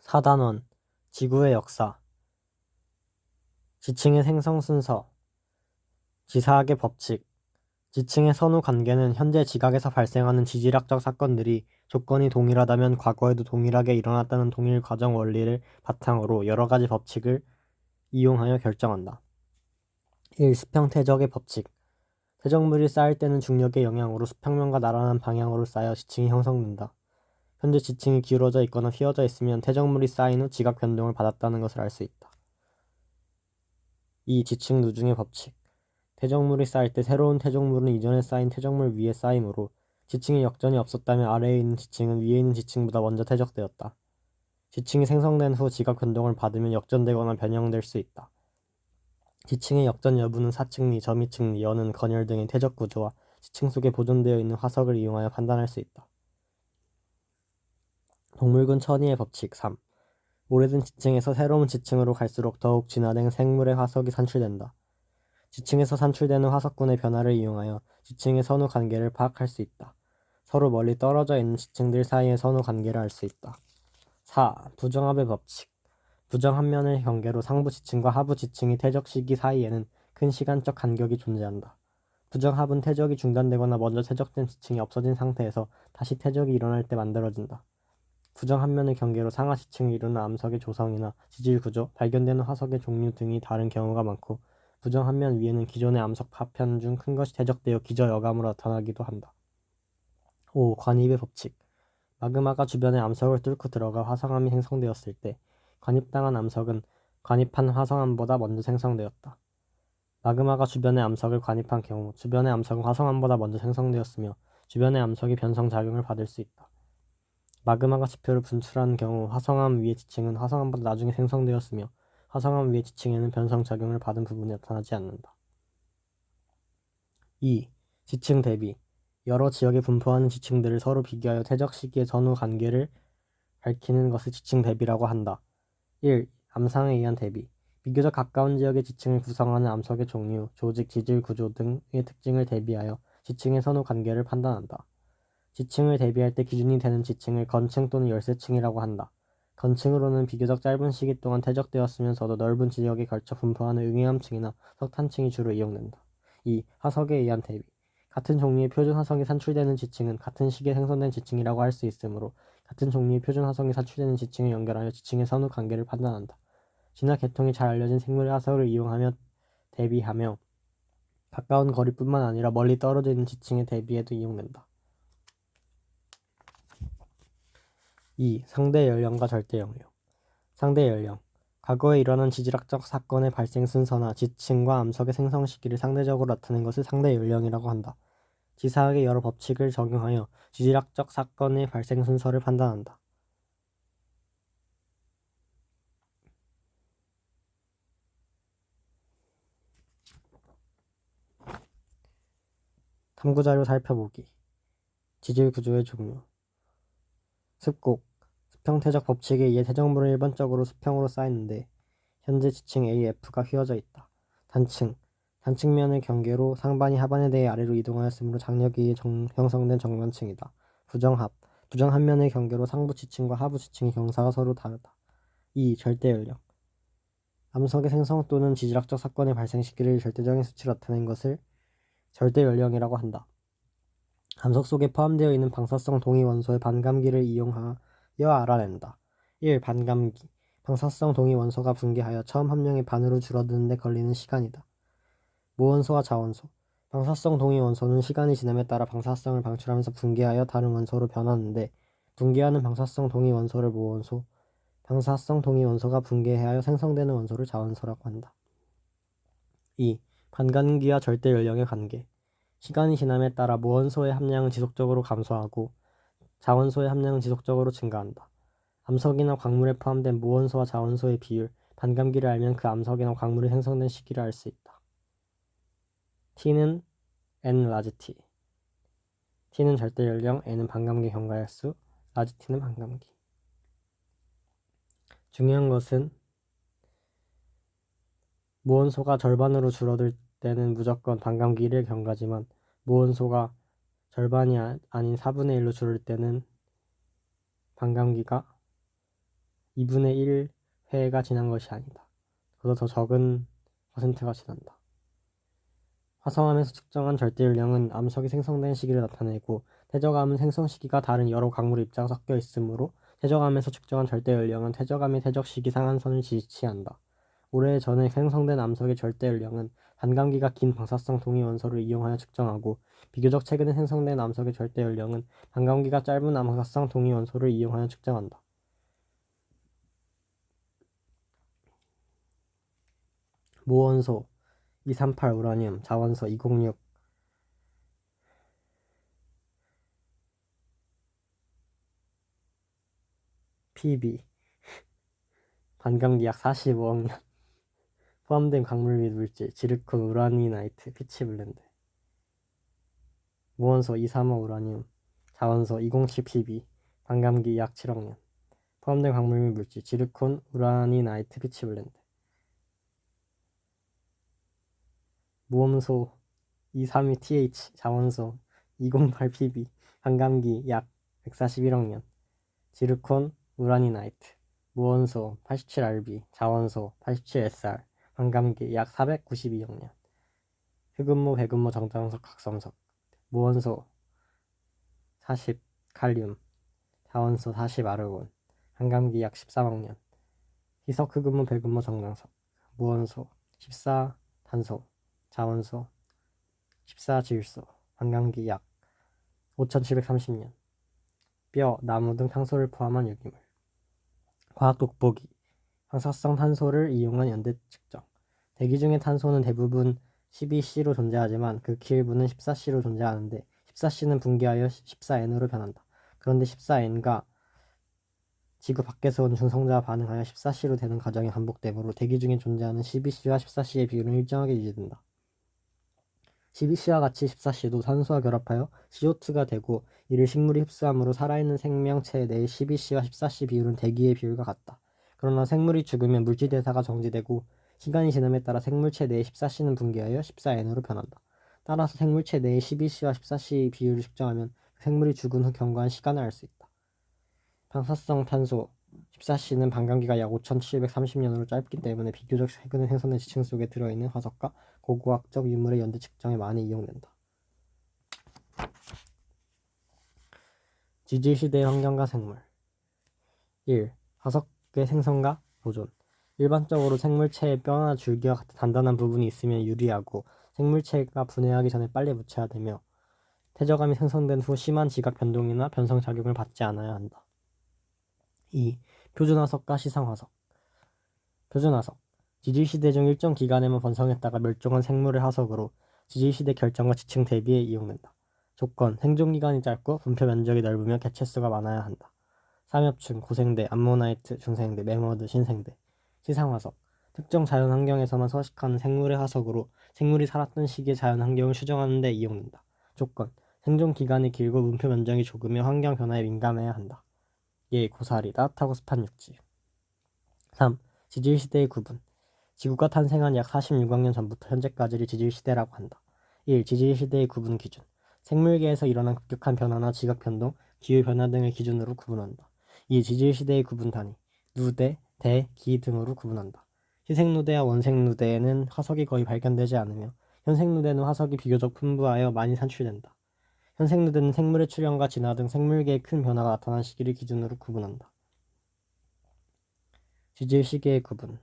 4단원 지구의 역사 지층의 생성 순서 지사학의 법칙 지층의 선후 관계는 현재 지각에서 발생하는 지질학적 사건들이 조건이 동일하다면 과거에도 동일하게 일어났다는 동일 과정 원리를 바탕으로 여러 가지 법칙을 이용하여 결정한다. 1. 수평 퇴적의 법칙 퇴적물이 쌓일 때는 중력의 영향으로 수평면과 나란한 방향으로 쌓여 지층이 형성된다. 현재 지층이 기울어져 있거나 휘어져 있으면 퇴적물이 쌓인 후 지각 변동을 받았다는 것을 알 수 있다. 2. 지층 누중의 법칙 퇴적물이 쌓일 때 새로운 퇴적물은 이전에 쌓인 퇴적물 위에 쌓이므로 지층에 역전이 없었다면 아래에 있는 지층은 위에 있는 지층보다 먼저 퇴적되었다. 지층이 생성된 후 지각 변동을 받으면 역전되거나 변형될 수 있다. 지층의 역전 여부는 사층리, 저미층리, 여는, 건열 등의 퇴적 구조와 지층 속에 보존되어 있는 화석을 이용하여 판단할 수 있다. 동물군 천이의 법칙 3. 오래된 지층에서 새로운 지층으로 갈수록 더욱 진화된 생물의 화석이 산출된다. 지층에서 산출되는 화석군의 변화를 이용하여 지층의 선후 관계를 파악할 수 있다. 서로 멀리 떨어져 있는 지층들 사이의 선후 관계를 알 수 있다. 4. 부정합의 법칙 부정 한 면의 경계로 상부 지층과 하부 지층의 퇴적 시기 사이에는 큰 시간적 간격이 존재한다. 부정합은 퇴적이 중단되거나 먼저 퇴적된 지층이 없어진 상태에서 다시 퇴적이 일어날 때 만들어진다. 부정 한 면의 경계로 상하 지층을 이루는 암석의 조성이나 지질 구조, 발견되는 화석의 종류 등이 다른 경우가 많고 부정 한 면 위에는 기존의 암석 파편 중 큰 것이 퇴적되어 기저 여감으로 나타나기도 한다. 5. 관입의 법칙 마그마가 주변의 암석을 뚫고 들어가 화성암이 생성되었을 때 관입당한 암석은 관입한 화성암보다 먼저 생성되었다. 마그마가 주변의 암석을 관입한 경우 주변의 암석은 화성암보다 먼저 생성되었으며 주변의 암석이 변성작용을 받을 수 있다. 마그마가 지표를 분출하는 경우 화성암 위의 지층은 화성암보다 나중에 생성되었으며 화성암 위의 지층에는 변성작용을 받은 부분이 나타나지 않는다. 2. 지층 대비 여러 지역에 분포하는 지층들을 서로 비교하여 퇴적 시기의 선후 관계를 밝히는 것을 지층 대비라고 한다. 1. 암상에 의한 대비 비교적 가까운 지역의 지층을 구성하는 암석의 종류, 조직, 지질 구조 등의 특징을 대비하여 지층의 선후 관계를 판단한다. 지층을 대비할 때 기준이 되는 지층을 건층 또는 열세층이라고 한다. 건층으로는 비교적 짧은 시기 동안 퇴적되었으면서도 넓은 지역에 걸쳐 분포하는 응해암층이나 석탄층이 주로 이용된다. 2. 화석에 의한 대비 같은 종류의 표준 화석이 산출되는 지층은 같은 시기에 생성된 지층이라고 할 수 있으므로 같은 종류의 표준 화석이 산출되는 지층을 연결하여 지층의 선후 관계를 판단한다. 진화 계통이 잘 알려진 생물의 화석을 이용하며 대비하며 가까운 거리뿐만 아니라 멀리 떨어져 있는 지층에 대비해도 이용된다. 2. 상대 연령과 절대 연령 상대 연령 과거에 일어난 지질학적 사건의 발생 순서나 지층과 암석의 생성 시기를 상대적으로 나타낸 것을 상대 연령이라고 한다. 지사학의 여러 법칙을 적용하여 지질학적 사건의 발생 순서를 판단한다. 탐구자료 살펴보기 지질 구조의 종류 습곡 수평퇴적 법칙에 의해 퇴적물은 일반적으로 수평으로 쌓이는데 현재 지층 AF가 휘어져 있다. 단층면의 경계로 상반이 하반에 대해 아래로 이동하였으므로 장력에 의해 형성된 정면층이다. 부정 한 면의 경계로 상부 지층과 하부 지층의 경사가 서로 다르다. 2. 절대 연령 암석의 생성 또는 지질학적 사건의 발생 시기를 절대적인 수치로 나타낸 것을 절대 연령이라고 한다. 암석 속에 포함되어 있는 방사성 동위 원소의 반감기를 이용하여 알아낸다. 1. 반감기 방사성 동위 원소가 붕괴하여 처음 함량의 반으로 줄어드는 데 걸리는 시간이다. 무원소와 자원소 방사성 동위 원소는 시간이 지남에 따라 방사성을 방출하면서 붕괴하여 다른 원소로 변하는데 붕괴하는 방사성 동위 원소를 무원소, 방사성 동위 원소가 붕괴하여 생성되는 원소를 자원소라고 한다. 2. 반감기와 절대 연령의 관계 시간이 지남에 따라 무원소의 함량은 지속적으로 감소하고 자원소의 함량은 지속적으로 증가한다. 암석이나 광물에 포함된 무원소와 자원소의 비율, 반감기를 알면 그 암석이나 광물이 생성된 시기를 알 수 있다. T는 N 라지 T. T는 절대 연령, N은 반감기 경과의 수, 라지 T는 반감기. 중요한 것은 무원소가 절반으로 줄어들 때는 무조건 반감기 1을 경과지만 무원소가 절반이 아닌 4분의 1로 줄을 때는 반감기가 2분의 1회가 지난 것이 아니다. 그보다 더 적은 퍼센트가 지난다. 화성암에서 측정한 절대연령은 암석이 생성된 시기를 나타내고 퇴적암은 생성 시기가 다른 여러 광물 입자가 섞여 있으므로 퇴적암에서 측정한 절대연령은 퇴적암의 퇴적 시기 상한선을 지지한다. 오래전에 생성된 암석의 절대연령은 반감기가 긴 방사성 동위원소를 이용하여 측정하고 비교적 최근에 생성된 암석의 절대연령은 반감기가 짧은 방사성 동위원소를 이용하여 측정한다. 모원소 238 우라늄, 자원소 206 Pb 반감기 약 45억 년 포함된 광물 및 물질 지르콘, 우라니나이트, 피치블렌드. 무원소 235 우라늄, 자원소 207 Pb 반감기 약 7억 년 포함된 광물 및 물질 지르콘, 우라니나이트, 피치블렌드. 무원소 232TH, 자원소 208 Pb 반감기 약 141억 년 지르콘, 우라니나이트. 무원소 87Rb, 자원소 87SR 반감기 약 492억 년 흑음모, 백음모, 정장석, 각성석. 무원소 40 칼륨, 자원소 40 아르곤 반감기 약 13억 년 희석, 흑음모, 백음모, 정장석. 무원소 14 탄소, 자원소 14 질소 반감기 약 5730년 뼈, 나무 등 탄소를 포함한 유기물. 과학 돋보기 방사성 탄소를 이용한 연대 측정. 대기 중의 탄소는 대부분 12C로 존재하지만 극히 일부는 14C로 존재하는데 14C는 붕괴하여 14N으로 변한다. 그런데 14N가 지구 밖에서 온 중성자와 반응하여 14C로 되는 과정이 반복되므로 대기 중에 존재하는 12C와 14C의 비율은 일정하게 유지된다. 12C와 같이 14C도 산소와 결합하여 CO2가 되고 이를 식물이 흡수하므로 살아있는 생명체 내의 12C와 14C 비율은 대기의 비율과 같다. 그러나 생물이 죽으면 물질 대사가 정지되고 시간이 지남에 따라 생물체 내의 14C는 붕괴하여 14N으로 변한다. 따라서 생물체 내의 12C와 14C 비율을 측정하면 생물이 죽은 후 경과한 시간을 알 수 있다. 방사성 탄소 14C는 반감기가 약 5730년으로 짧기 때문에 비교적 최근에 생성된 지층 속에 들어있는 화석과 고고학적 유물의 연대 측정에 많이 이용된다. 지질시대의 환경과 생물 1. 화석의 생성과 보존. 일반적으로 생물체의 뼈나 줄기와 같은 단단한 부분이 있으면 유리하고 생물체가 분해하기 전에 빨리 묻혀야 되며 퇴적암이 생성된 후 심한 지각 변동이나 변성 작용을 받지 않아야 한다. 2. 표준화석과 시상화석. 표준화석 지질시대 중 일정 기간에만 번성했다가 멸종한 생물의 화석으로 지질시대 결정과 지층 대비에 이용된다. 조건, 생존기간이 짧고 분포 면적이 넓으며 개체수가 많아야 한다. 삼엽충, 고생대, 암모나이트, 중생대, 맹어드, 신생대. 시상화석 특정 자연환경에서만 서식하는 생물의 화석으로 생물이 살았던 시기의 자연환경을 추정하는 데 이용된다. 조건, 생존기간이 길고 분포 면적이 좁으며 환경 변화에 민감해야 한다. 예, 고사리, 따뜻하고 습한 육지. 3. 지질시대의 구분. 지구가 탄생한 약 46억 년 전부터 현재까지를 지질시대라고 한다. 1. 지질시대의 구분 기준. 생물계에서 일어난 급격한 변화나 지각 변동, 기후변화 등을 기준으로 구분한다. 2. 지질시대의 구분 단위. 누대, 대, 기 등으로 구분한다. 희생누대와 원생누대에는 화석이 거의 발견되지 않으며 현생누대는 화석이 비교적 풍부하여 많이 산출된다. 현생누대는 생물의 출현과 진화 등 생물계에 큰 변화가 나타난 시기를 기준으로 구분한다. 지질 시기의 구분.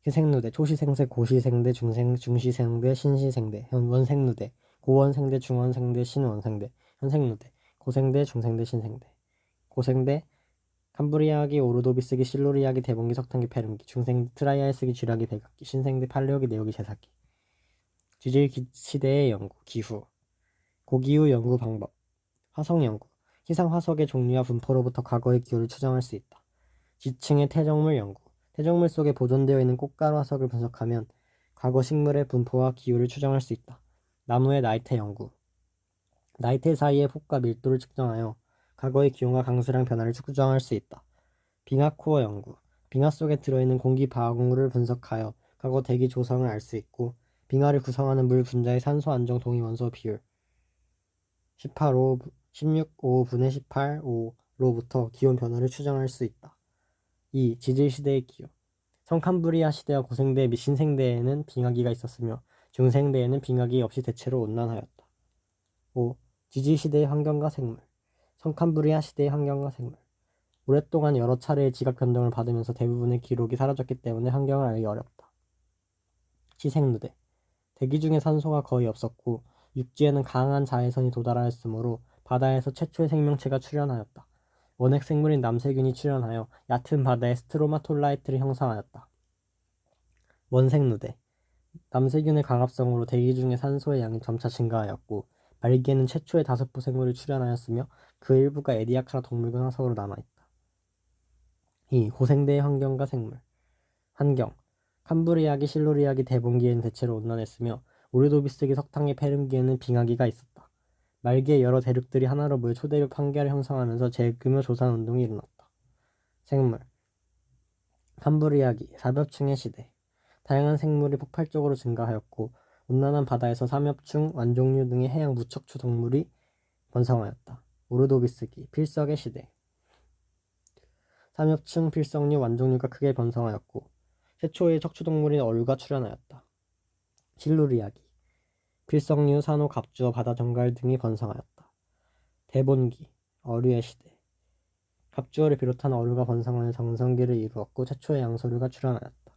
희생누대, 초시생대, 고시생대, 중시생대, 신시생대, 원생누대, 고원생대, 중원생대, 신원생대, 현생누대, 고생대, 중생대, 신생대. 고생대, 캄브리아기, 오르도비스기, 실루리아기, 대봉기, 석탄기, 페름기. 중생대, 트라이아스기, 쥐라기, 백악기. 신생대, 팔레오기, 네오기, 제사기. 지질 시대의 연구, 기후. 고기후 연구 방법. 화석 연구. 희상 화석의 종류와 분포로부터 과거의 기후를 추정할 수 있다. 지층의 퇴적물 연구. 퇴적물 속에 보존되어 있는 꽃가루 화석을 분석하면 과거 식물의 분포와 기후를 추정할 수 있다. 나무의 나이테 연구. 나이테 사이의 폭과 밀도를 측정하여 과거의 기온과 강수량 변화를 추정할 수 있다. 빙하 코어 연구. 빙하 속에 들어있는 공기 방울을 분석하여 과거 대기 조성을 알 수 있고 빙하를 구성하는 물 분자의 산소 안정 동위원소 비율 16.5분의 18.5로부터 기온 변화를 추정할 수 있다. 2. 지질시대의 기후. 성캄브리아 시대와 고생대 및 신생대에는 빙하기가 있었으며 중생대에는 빙하기 없이 대체로 온난하였다. 5. 지질시대의 환경과 생물. 성캄브리아 시대의 환경과 생물. 오랫동안 여러 차례의 지각 변동을 받으면서 대부분의 기록이 사라졌기 때문에 환경을 알기 어렵다. 시생누대. 대기 중에 산소가 거의 없었고 육지에는 강한 자외선이 도달하였으므로 바다에서 최초의 생명체가 출현하였다. 원핵 생물인 남세균이 출현하여 얕은 바다에 스트로마톨라이트를 형성하였다. 원생누대. 남세균의 강합성으로 대기 중에 산소의 양이 점차 증가하였고 말기에는 최초의 5부 생물이 출현하였으며 그 일부가 에디아카라 동물군 화석으로 남아있다. 2. 고생대의 환경과 생물. 환경. 캄브리아기, 실루리아기, 대봉기에는 대체로 온난했으며 오르도비스기, 석탄기, 페름기에는 빙하기가 있었다. 말기에 여러 대륙들이 하나로 모여 초대륙 판계를 형성하면서 재규모 조산 운동이 일어났다. 생물. 캄브리아기, 사엽충의 시대. 다양한 생물이 폭발적으로 증가하였고 온난한 바다에서 삼엽충, 완종류 등의 해양 무척추 동물이 번성하였다. 오르도비스기, 필석의 시대. 삼엽충, 필석류, 완종류가 크게 번성하였고 최초의 척추동물인 어류가 출현하였다. 실루리아기, 필석류, 산호, 갑주어, 바다정갈 등이 번성하였다. 대본기, 어류의 시대. 갑주어를 비롯한 어류가 번성하여 정성기를 이루었고 최초의 양서류가 출현하였다.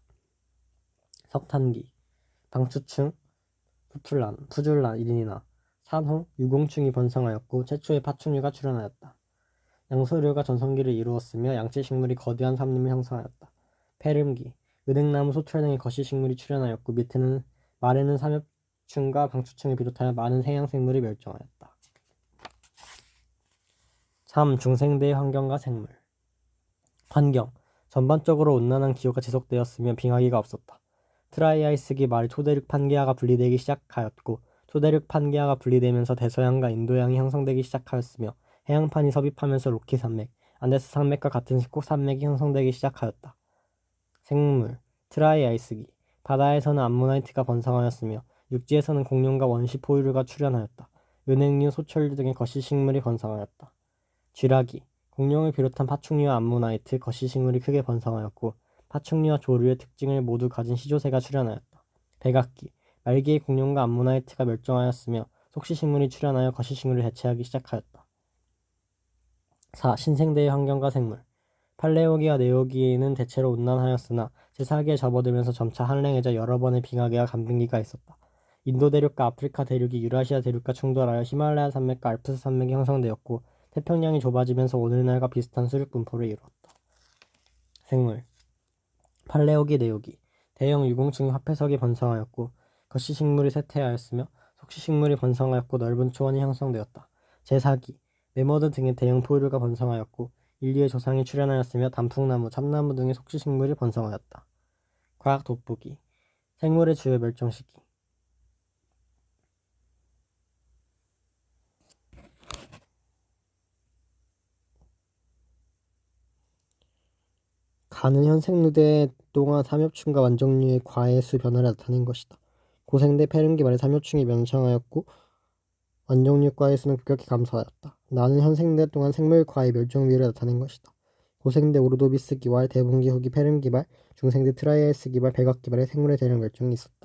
석탄기, 방추충, 푸줄란이나 산호, 유공충이 번성하였고 최초의 파충류가 출현하였다. 양서류가 전성기를 이루었으며 양치식물이 거대한 삼림을 형성하였다. 페름기, 은행나무, 소철 등의 거시식물이 출현하였고 말에는 삼엽충과 방추충을 비롯하여 많은 해양생물이 멸종하였다. 3. 중생대의 환경과 생물. 환경. 전반적으로 온난한 기후가 지속되었으며 빙하기가 없었다. 트라이아이스기 말 초대륙 판게아가 분리되기 시작하였고 초대륙 판게아가 분리되면서 대서양과 인도양이 형성되기 시작하였으며 해양판이 섭입하면서 로키 산맥, 안데스 산맥과 같은 식국 산맥이 형성되기 시작하였다. 생물. 트라이아이스기. 바다에서는 암모나이트가 번성하였으며 육지에서는 공룡과 원시 포유류가 출현하였다. 은행류, 소철류 등의 거시식물이 번성하였다. 쥐라기. 공룡을 비롯한 파충류와 암모나이트, 거시식물이 크게 번성하였고 파충류와 조류의 특징을 모두 가진 시조새가 출현하였다. 백악기. 말기의 공룡과 암모나이트가 멸종하였으며 속시식물이 출현하여 거시식물을 대체하기 시작하였다. 4. 신생대의 환경과 생물. 팔레오기와 네오기에는 대체로 온난하였으나 제4기에 접어들면서 점차 한랭해져 여러 번의 빙하기와 간빙기가 있었다. 인도 대륙과 아프리카 대륙이 유라시아 대륙과 충돌하여 히말라야 산맥과 알프스 산맥이 형성되었고 태평양이 좁아지면서 오늘날과 비슷한 수륙 분포를 이루었다. 생물. 팔레오기, 네오기. 대형 유공충이 화폐석이 번성하였고 거시식물이 쇠퇴하였으며 속시식물이 번성하였고 넓은 초원이 형성되었다. 제4기. 매머드 등의 대형 포유류가 번성하였고 인류의 조상이 출현하였으며 단풍나무, 참나무 등의 속시식물이 번성하였다. 과학 돋보기. 생물의 주요 멸종 시기. 가는 현생누대 동안 삼엽충과 완종류의 과해수 변화를 나타낸 것이다. 고생대 페름기 말에 삼엽충이 멸종하였고 완종류 과해수는 급격히 감소하였다. 나는 현생대 동안 생물 과해 멸종 위기를 나타낸 것이다. 고생대 오르도비스 기발, 대봉기 후기 페름기 발, 중생대 트라이아이스 기발, 백악 기발의 생물의 대량 멸종이 있었다.